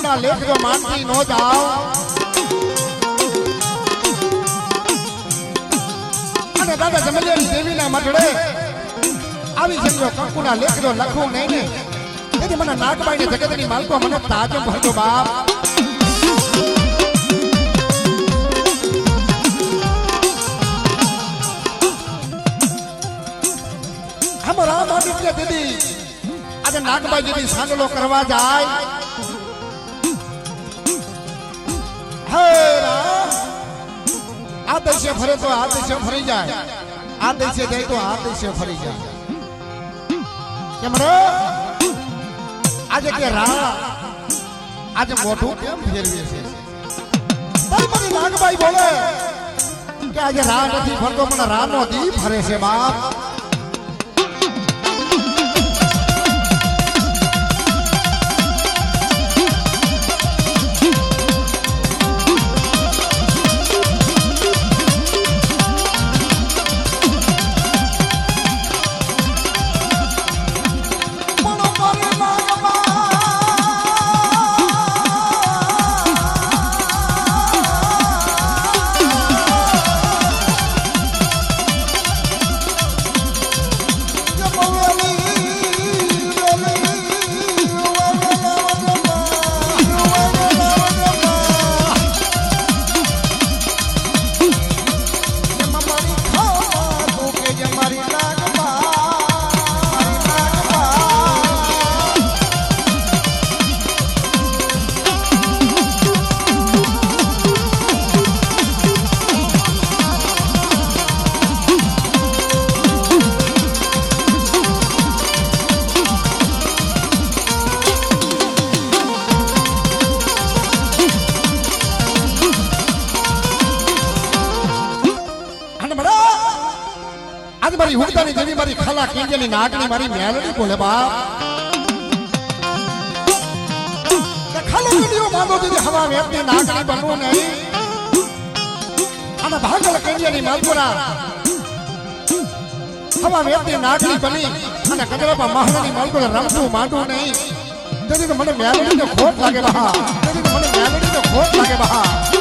કંકુના લેખ જો માનતી નો જાઓ અને દાદા જમલિયાની દેવીના મઢડે આવી સમજો કંકુના લેખ જો લખું નહીં ને એથી મને નાગબાઈને જગતની માલકો મને તાજમ ભરજો બાપ હમરા માટી દીદી આજે નાગબાઈ જેવી સાંગલો કરવા જાય આ દેશે ફરે તો આ દેશે ફરી જાય આ દેશે જાય તો આ દેશે ફરી જાય કેમ રે આજે કે રા આજે મોઢું કેમ ફેરવે છે મારી નાગબાઈ બોલે કે આજે રા નથી ફરતો મને રા નો દી ફરે છે બાપ મારી હુકતાની જેવી મારી ખાલા કિંજની નાગની મારી મેલડી બોલે બાપ કે ખાલો કિંજિયો માંગો દીદી હવા વેપની નાગની બનવું નહીં અને ભાગલ કિંજની માલપુરા હવા વેપની નાગની બની અને કજરાપા મહારાની માલપુરા રમતું માંડવું નહીં તેથી તો મને મેલડીને ખોટ લાગે બહા તેથી તો મને મેલડીને ખોટ લાગે બહા